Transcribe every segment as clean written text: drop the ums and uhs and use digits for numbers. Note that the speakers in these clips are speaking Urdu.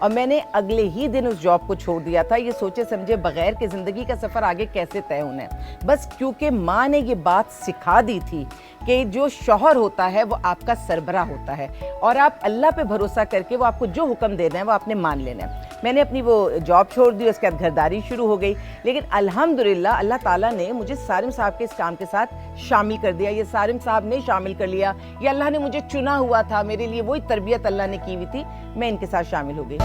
اور میں نے اگلے ہی دن اس جاب کو چھوڑ دیا تھا، یہ سوچے سمجھے بغیر کہ زندگی کا سفر آگے کیسے طے ہونا ہے، بس کیونکہ ماں نے یہ بات سکھا دی تھی کہ جو شوہر ہوتا ہے وہ آپ کا سربراہ ہوتا ہے اور آپ اللہ پہ بھروسہ کر کے وہ آپ کو جو حکم دینا ہے وہ آپ نے مان لینا ہے۔ میں نے اپنی وہ جاب چھوڑ دی، اس کے بعد گھرداری شروع ہو گئی، لیکن الحمدللہ اللہ تعالیٰ نے مجھے سارم صاحب کے اس کام کے ساتھ شامل کر دیا۔ یہ سارم صاحب نے شامل کر لیا، یہ اللہ نے مجھے چنا ہوا تھا، میرے لیے وہی تربیت اللہ نے کی ہوئی تھی، میں ان کے ساتھ شامل ہو گئی۔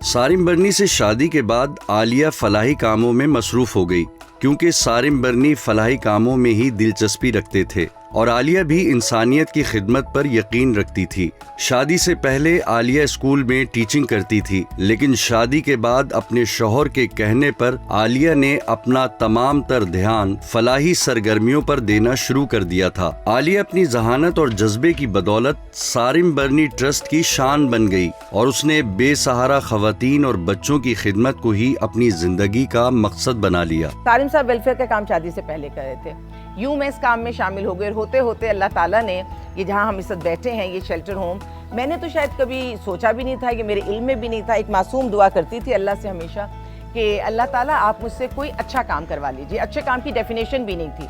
سارم برنی سے شادی کے بعد عالیہ فلاحی کاموں میں مصروف ہو گئی، کیونکہ سارم برنی فلاحی کاموں میں ہی دلچسپی رکھتے تھے اور عالیہ بھی انسانیت کی خدمت پر یقین رکھتی تھی۔ شادی سے پہلے عالیہ اسکول میں ٹیچنگ کرتی تھی، لیکن شادی کے بعد اپنے شوہر کے کہنے پر عالیہ نے اپنا تمام تر دھیان فلاحی سرگرمیوں پر دینا شروع کر دیا تھا۔ عالیہ اپنی ذہانت اور جذبے کی بدولت سارم برنی ٹرسٹ کی شان بن گئی اور اس نے بے سہارا خواتین اور بچوں کی خدمت کو ہی اپنی زندگی کا مقصد بنا لیا۔ سارم صاحب ویلفیئر کا کام شادی سے پہلے کر رہے تھے، یوں میں اس کام میں شامل ہو گئے، اور ہوتے ہوتے اللہ تعالیٰ نے یہ جہاں ہم اس وقت بیٹھے ہیں یہ شیلٹر ہوم، میں نے تو شاید کبھی سوچا بھی نہیں تھا، کہ میرے علم میں بھی نہیں تھا۔ ایک معصوم دعا کرتی تھی اللہ سے ہمیشہ کہ اللہ تعالیٰ آپ مجھ سے کوئی اچھا کام کروا لیجیے، اچھے کام کی ڈیفینیشن بھی نہیں تھی،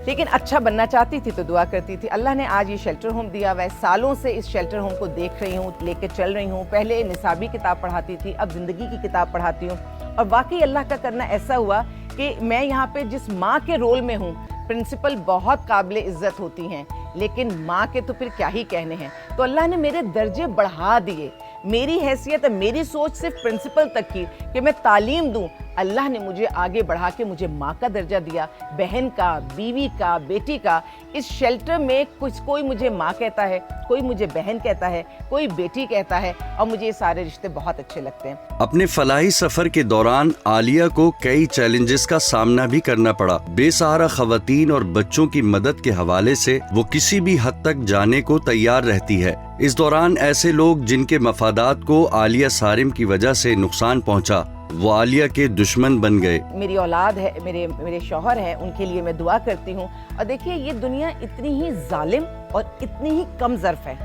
لیکن اچھا بننا چاہتی تھی تو دعا کرتی تھی۔ اللہ نے آج یہ شیلٹر ہوم دیا ہوا ہے، سالوں سے اس شیلٹر ہوم کو دیکھ رہی ہوں، لے کے چل رہی ہوں۔ پہلے نصابی کتاب پڑھاتی تھی، اب زندگی کی کتاب پڑھاتی ہوں، اور واقعی اللہ کا کرنا ایسا ہوا کہ میں یہاں پہ جس ماں کے رول میں ہوں، پرنسپل بہت قابل عزت ہوتی ہیں، لیکن ماں کے تو پھر کیا ہی کہنے ہیں، تو اللہ نے میرے درجے بڑھا دیے۔ میری حیثیت میری سوچ صرف پرنسپل تک کی کہ میں تعلیم دوں، اللہ نے مجھے آگے بڑھا کے مجھے ماں کا درجہ دیا، بہن کا، بیوی کا، بیٹی کا۔ اس شیلٹر میں کوئی مجھے ماں کہتا ہے، کوئی مجھے بہن کہتا ہے، کوئی بیٹی کہتا ہے، اور مجھے یہ سارے رشتے بہت اچھے لگتے ہیں۔ اپنے فلاحی سفر کے دوران عالیہ کو کئی چیلنجز کا سامنا بھی کرنا پڑا۔ بے سہارا خواتین اور بچوں کی مدد کے حوالے سے وہ کسی بھی حد تک جانے کو تیار رہتی ہے۔ اس دوران ایسے لوگ جن کے مفادات کو عالیہ سارم کی وجہ سے نقصان پہنچا، وہ عالیہ کے دشمن بن گئے۔ میری اولاد ہے، میرے شوہر ہیں، ان کے لیے میں دعا کرتی ہوں۔ اور دیکھیے یہ دنیا اتنی ہی ظالم اور اتنی ہی کم ظرف ہے،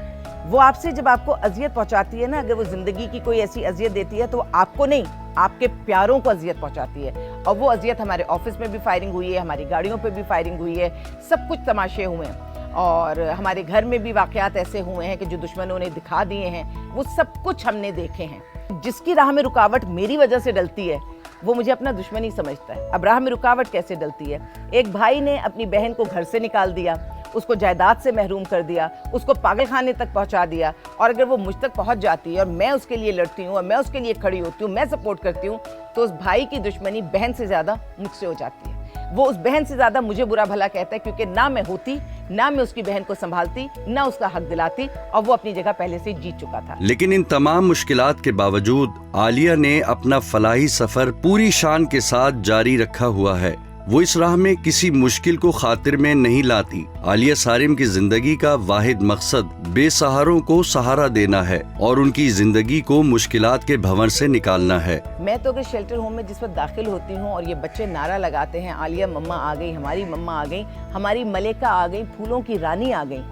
وہ آپ سے جب آپ کو اذیت پہنچاتی ہے نا، اگر وہ زندگی کی کوئی ایسی اذیت دیتی ہے تو وہ آپ کو نہیں، آپ کے پیاروں کو اذیت پہنچاتی ہے، اور وہ اذیت ہمارے آفس میں بھی فائرنگ ہوئی ہے، ہماری گاڑیوں پہ بھی فائرنگ ہوئی ہے، سب کچھ تماشے ہوئے ہیں، اور ہمارے گھر میں بھی واقعات ایسے ہوئے ہیں کہ جو دشمنوں نے دکھا دیے ہیں، وہ سب کچھ ہم نے دیکھے ہیں۔ جس کی راہ میں رکاوٹ میری وجہ سے ڈلتی ہے وہ مجھے اپنا دشمن ہی سمجھتا ہے۔ اب راہ میں رکاوٹ کیسے ڈلتی ہے؟ ایک بھائی نے اپنی بہن کو گھر سے نکال دیا، اس کو جائیداد سے محروم کر دیا، اس کو پاگل خانے تک پہنچا دیا، اور اگر وہ مجھ تک پہنچ جاتی ہے اور میں اس کے لیے لڑتی ہوں اور میں اس کے لیے کھڑی ہوتی ہوں، میں سپورٹ کرتی ہوں، تو اس بھائی کی دشمنی بہن سے زیادہ مجھ سے ہو جاتی ہے۔ وہ اس بہن سے زیادہ مجھے برا بھلا کہتا ہے، کیونکہ نہ میں ہوتی، نہ میں اس کی بہن کو سنبھالتی، نہ اس کا حق دلاتی، اور وہ اپنی جگہ پہلے سے جیت چکا تھا۔ لیکن ان تمام مشکلات کے باوجود عالیہ نے اپنا فلاحی سفر پوری شان کے ساتھ جاری رکھا ہوا ہے۔ وہ اس راہ میں کسی مشکل کو خاطر میں نہیں لاتی۔ عالیہ سارم کی زندگی کا واحد مقصد بے سہاروں کو سہارا دینا ہے اور ان کی زندگی کو مشکلات کے بھنور سے نکالنا ہے۔ میں تو اگر شیلٹر ہوم میں جس وقت داخل ہوتی ہوں اور یہ بچے نعرہ لگاتے ہیں عالیہ مما آ گئی، ہماری مما آ گئی، ہماری ملکہ آ گئی، پھولوں کی رانی آ گئی،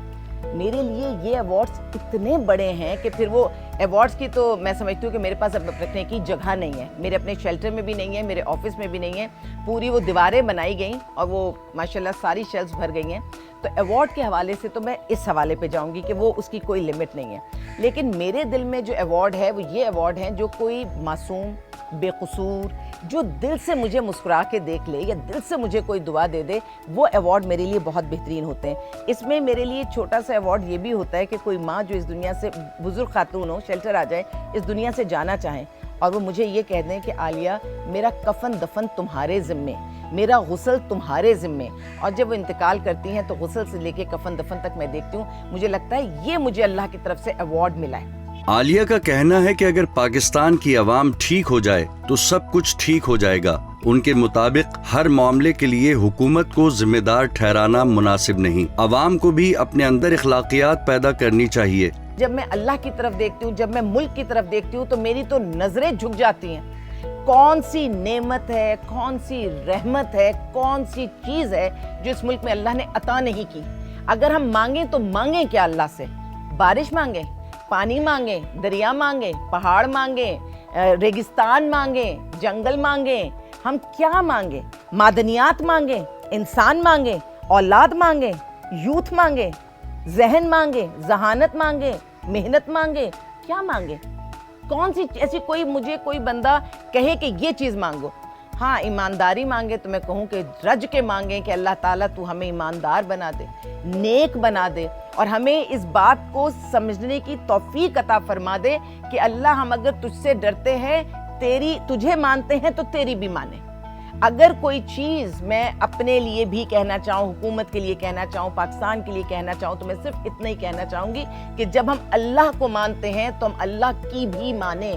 میرے لیے یہ ایوارڈز اتنے بڑے ہیں کہ پھر وہ ایوارڈز کی تو میں سمجھتی ہوں کہ میرے پاس اب رکھنے کی جگہ نہیں ہے، میرے اپنے شیلٹر میں بھی نہیں ہے، میرے آفس میں بھی نہیں ہے، پوری وہ دیواریں بنائی گئیں اور وہ ماشاءاللہ ساری شیلفز بھر گئی ہیں۔ تو ایوارڈ کے حوالے سے تو میں اس حوالے پہ جاؤں گی کہ وہ اس کی کوئی لمٹ نہیں ہے، لیکن میرے دل میں جو ایوارڈ ہے وہ یہ ایوارڈ ہیں جو کوئی معصوم، بے قصور، جو دل سے مجھے مسکرا کے دیکھ لے یا دل سے مجھے کوئی دعا دے دے، وہ ایوارڈ میرے لیے بہت بہترین ہوتے ہیں۔ اس میں میرے لیے چھوٹا سا ایوارڈ یہ بھی ہوتا ہے کہ کوئی ماں جو اس دنیا سے، بزرگ خاتون ہو، شیلٹر آ جائے، اس دنیا سے جانا چاہیں، اور وہ مجھے یہ کہہ دیں کہ عالیہ میرا کفن دفن تمہارے ذمے، میرا غسل تمہارے ذمے، اور جب وہ انتقال کرتی ہیں تو غسل سے لے کے کفن دفن تک میں دیکھتی ہوں، مجھے لگتا ہے یہ مجھے اللہ کی طرف سے ایوارڈ ملا ہے۔ عالیہ کا کہنا ہے کہ اگر پاکستان کی عوام ٹھیک ہو جائے تو سب کچھ ٹھیک ہو جائے گا۔ ان کے مطابق ہر معاملے کے لیے حکومت کو ذمہ دار ٹھہرانا مناسب نہیں، عوام کو بھی اپنے اندر اخلاقیات پیدا کرنی چاہیے۔ جب میں اللہ کی طرف دیکھتی ہوں، جب میں ملک کی طرف دیکھتی ہوں، تو میری تو نظریں جھک جاتی ہیں۔ کون سی نعمت ہے, کون سی رحمت ہے, کون سی چیز ہے جو اس ملک میں اللہ نے عطا نہیں کی. اگر ہم مانگیں تو مانگیں کیا اللہ سے؟ بارش مانگیں, پانی مانگیں, دریا مانگیں, پہاڑ مانگیں, ریگستان مانگیں, جنگل مانگیں, ہم کیا مانگیں؟ معدنیات مانگیں, انسان مانگیں, اولاد مانگیں, یوتھ مانگیں, ذہن مانگیں, ذہانت مانگیں, محنت مانگیں, کیا مانگیں؟ کون سی ایسی مجھے کوئی بندہ کہے کہ یہ چیز مانگو. ہاں ایمانداری مانگے تو میں کہوں کہ رج کے مانگیں کہ اللہ تعالیٰ تو ہمیں ایماندار بنا دے, نیک بنا دے, اور ہمیں اس بات کو سمجھنے کی توفیق عطا فرما دے کہ اللہ ہم اگر تجھ سے ڈرتے ہیں, تجھے مانتے ہیں تو تیری بھی مانیں. اگر کوئی چیز میں اپنے لیے بھی کہنا چاہوں, حکومت کے لیے کہنا چاہوں, پاکستان کے لیے کہنا چاہوں, تو میں صرف اتنا ہی کہنا چاہوں گی کہ جب ہم اللہ کو مانتے ہیں تو ہم اللہ کی بھی مانیں.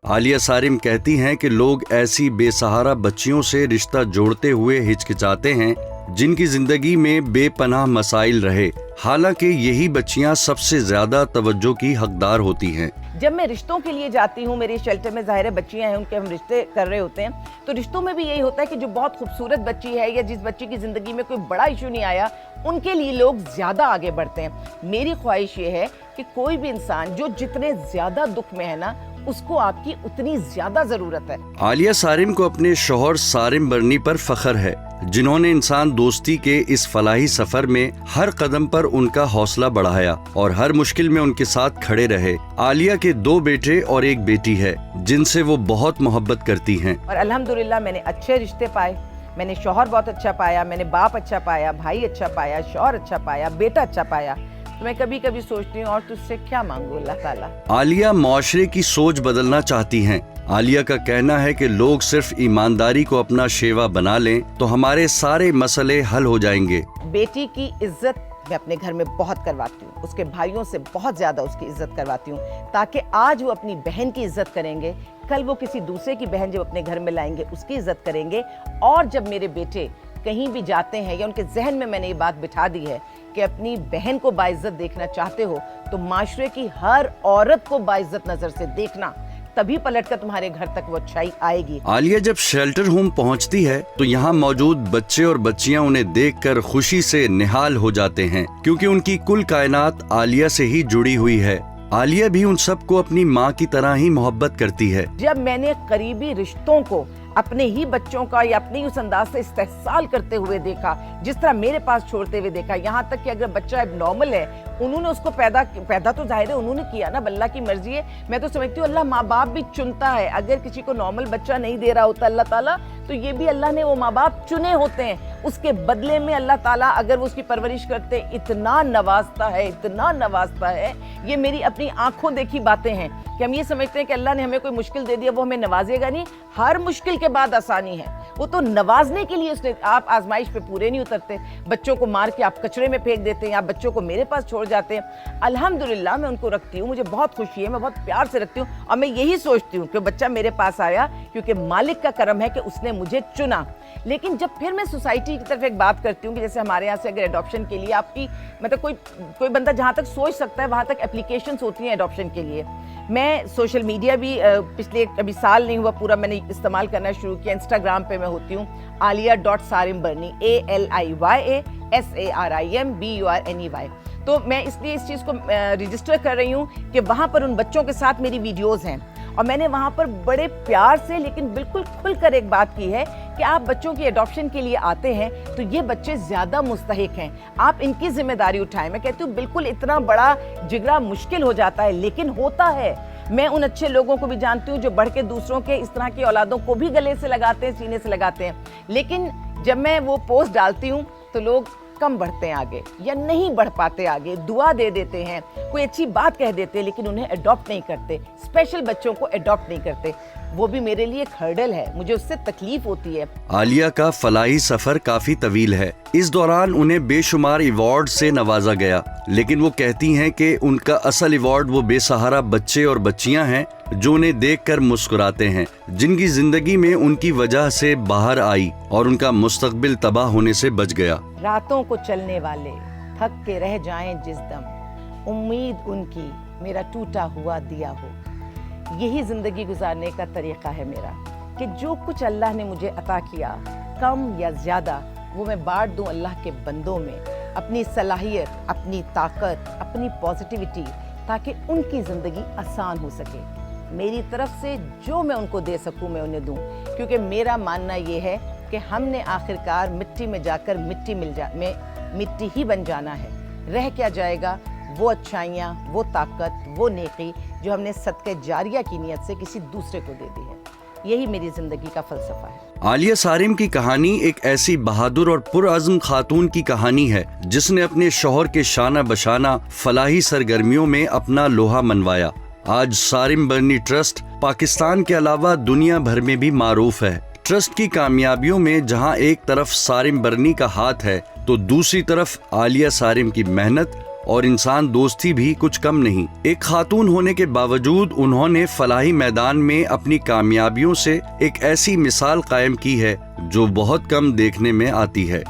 عالیہ صارم کہتی ہیں کہ لوگ ایسی بے سہارا بچیوں سے رشتہ جوڑتے ہوئے ہچکچاتے ہیں جن کی زندگی میں بے پناہ مسائل رہے, حالانکہ یہی بچیاں سب سے زیادہ توجہ کی حقدار ہوتی ہیں. جب میں رشتوں کے لیے جاتی ہوں, میرے شیلٹر میں ظاہر بچیاں ہیں, ان کے ہم رشتے کر رہے ہوتے ہیں, تو رشتوں میں بھی یہی ہوتا ہے کہ جو بہت خوبصورت بچی ہے یا جس بچی کی زندگی میں کوئی بڑا ایشو نہیں آیا, ان کے لیے لوگ زیادہ آگے بڑھتے ہیں. میری خواہش یہ ہے کہ کوئی بھی انسان جو جتنے زیادہ دکھ میں ہے نا, اس کو آپ کی اتنی زیادہ ضرورت ہے. عالیہ صارم کو اپنے شوہر صارم برنی پر فخر ہے, جنہوں نے انسان دوستی کے اس فلاحی سفر میں ہر قدم پر ان کا حوصلہ بڑھایا اور ہر مشکل میں ان کے ساتھ کھڑے رہے. عالیہ کے 2 بیٹے اور 1 بیٹی ہے جن سے وہ بہت محبت کرتی ہیں. اور الحمدللہ میں نے اچھے رشتے پائے, میں نے شوہر بہت اچھا پایا, میں نے باپ اچھا پایا, بھائی اچھا پایا, شوہر اچھا پایا, بیٹا اچھا پایا. تو میں کبھی کبھی سوچتی ہوں اور تجھ سے کیا مانگوں اللہ تعالیٰ. عالیہ معاشرے کی سوچ بدلنا چاہتی ہیں. عالیہ کا کہنا ہے کہ لوگ صرف ایمانداری کو اپنا شیوا بنا لیں تو ہمارے سارے مسئلے حل ہو جائیں گے. بیٹی کی عزت میں اپنے گھر میں بہت کرواتی ہوں, اس کے بھائیوں سے بہت زیادہ اس کی عزت کرواتی ہوں, تاکہ آج وہ اپنی بہن کی عزت کریں گے, کل وہ کسی دوسرے کی بہن جب اپنے گھر میں لائیں گے اس کی عزت کریں گے. اور جب میرے بیٹے کہیں بھی جاتے ہیں یا ان کے ذہن میں نے یہ بات بٹھا دی ہے کہ اپنی بہن کو باعزت دیکھنا چاہتے ہو تو معاشرے کی ہر عورت کو باعزت نظر سے دیکھنا, تبھی پلٹ کر تمہارے گھر تک وہ اچھائی آئے گی. عالیہ جب شیلٹر ہوم پہنچتی ہے تو یہاں موجود بچے اور بچیاں انہیں دیکھ کر خوشی سے نہال ہو جاتے ہیں, کیونکہ ان کی کل کائنات عالیہ سے ہی جڑی ہوئی ہے. عالیہ بھی ان سب کو اپنی ماں کی طرح ہی محبت کرتی ہے. جب میں نے قریبی رشتوں کو اپنے ہی بچوں کا یا اپنے اس انداز سے استحصال کرتے ہوئے دیکھا, جس طرح میرے پاس چھوڑتے ہوئے دیکھا, یہاں تک کہ اگر بچہ اب نارمل ہے, انہوں نے اس کو پیدا تو ظاہر ہے انہوں نے کیا نا, اللہ کی مرضی ہے. میں تو سمجھتی ہوں اللہ ماں باپ بھی چنتا ہے, اگر کسی کو نارمل بچہ نہیں دے رہا ہوتا اللہ تعالیٰ, تو یہ بھی اللہ نے وہ ماں باپ چنے ہوتے ہیں. اس کے بدلے میں اللہ تعالیٰ اگر وہ اس کی پرورش کرتے اتنا نوازتا ہے, اتنا نوازتا ہے. یہ میری اپنی آنکھوں دیکھی باتیں ہیں کہ ہم یہ سمجھتے ہیں کہ اللہ نے ہمیں کوئی مشکل دے دیا وہ ہمیں نوازے گا نہیں. ہر مشکل کے بعد آسانی ہے, وہ تو نوازنے کے لیے اس نے. آپ آزمائش پہ پورے نہیں اترتے, بچوں کو مار کے آپ کچرے میں پھینک دیتے ہیں, آپ بچوں کو میرے پاس چھوڑ جاتے ہیں. الحمدللہ میں ان کو رکھتی ہوں, مجھے بہت خوشی ہے, میں بہت پیار سے رکھتی ہوں, اور میں یہی سوچتی ہوں کہ بچہ میرے پاس آیا کیونکہ مالک کا کرم ہے کہ اس نے مجھے چنا. لیکن جب پھر میں سوسائٹی کی طرف ایک بات کرتی ہوں کہ جیسے ہمارے یہاں سے اگر ایڈاپشن کے لیے آپ کی مطلب کوئی بندہ جہاں تک سوچ سکتا ہے وہاں تک اپلیکیشنز ہوتی ہیں ایڈاپشن کے لیے. میں سوشل میڈیا بھی پچھلے ابھی سال نہیں ہوا پورا میں نے استعمال کرنا شروع کیا. انسٹاگرام پہ میں ہوتی ہوں alia.sarimbarni ALIYASARIMBURNEY. تو میں اس لیے اس چیز کو رجسٹر کر رہی ہوں کہ وہاں پر ان بچوں کے ساتھ میری ویڈیوز ہیں, اور میں نے وہاں پر بڑے پیار سے لیکن بالکل کھل کر ایک بات کی ہے کہ آپ بچوں کی ایڈاپشن کے لیے آتے ہیں تو یہ بچے زیادہ مستحق ہیں, آپ ان کی ذمہ داری اٹھائیں. میں کہتی ہوں بالکل اتنا بڑا جگرا مشکل ہو جاتا ہے لیکن ہوتا ہے. میں ان اچھے لوگوں کو بھی جانتی ہوں جو بڑھ کے دوسروں کے اس طرح کی اولادوں کو بھی گلے سے لگاتے ہیں, سینے سے لگاتے ہیں. لیکن جب میں وہ پوسٹ ڈالتی ہوں تو لوگ کم بڑھتے ہیں آگے یا نہیں بڑھ پاتے آگے, دعا دے دیتے ہیں, کوئی اچھی بات کہہ دیتے ہیں لیکن انہیں ایڈاپٹ نہیں کرتے, اسپیشل بچوں کو ایڈاپٹ نہیں کرتے. وہ بھی میرے لیے ایک ہرڈل ہے, مجھے اس سے تکلیف ہوتی ہے. عالیہ کا فلاحی سفر کافی طویل ہے. اس دوران انہیں بے شمار ایوارڈ سے نوازا گیا, لیکن وہ کہتی ہیں کہ ان کا اصل ایوارڈ وہ بے سہارا بچے اور بچیاں ہیں جو انہیں دیکھ کر مسکراتے ہیں, جن کی زندگی میں ان کی وجہ سے باہر آئی اور ان کا مستقبل تباہ ہونے سے بچ گیا. راتوں کو چلنے والے تھک کے رہ جائیں جس دم, امید ان کی میرا ٹوٹا ہوا دیا ہو. یہی زندگی گزارنے کا طریقہ ہے میرا, کہ جو کچھ اللہ نے مجھے عطا کیا, کم یا زیادہ, وہ میں بانٹ دوں اللہ کے بندوں میں, اپنی صلاحیت, اپنی طاقت, اپنی پازیٹیوٹی, تاکہ ان کی زندگی آسان ہو سکے. میری طرف سے جو میں ان کو دے سکوں میں انہیں دوں, کیونکہ میرا ماننا یہ ہے کہ ہم نے آخرکار مٹی میں جا کر مٹی ہی بن جانا ہے. رہ کیا جائے گا وہ اچھائیاں, وہ طاقت, وہ نیکی جو ہم نے صدقہ جاریہ کی نیت سے کسی دوسرے کو دے دی ہے. یہی میری زندگی کا فلسفہ ہے. عالیہ صارم کی کہانی ایک ایسی بہادر اور پرعزم خاتون کی کہانی ہے جس نے اپنے شوہر کے شانہ بشانہ فلاحی سرگرمیوں میں اپنا لوہا منوایا. آج صارم برنی ٹرسٹ پاکستان کے علاوہ دنیا بھر میں بھی معروف ہے. ٹرسٹ کی کامیابیوں میں جہاں ایک طرف صارم برنی کا ہاتھ ہے تو دوسری طرف عالیہ صارم کی محنت اور انسان دوستی بھی کچھ کم نہیں. ایک خاتون ہونے کے باوجود انہوں نے فلاحی میدان میں اپنی کامیابیوں سے ایک ایسی مثال قائم کی ہے جو بہت کم دیکھنے میں آتی ہے.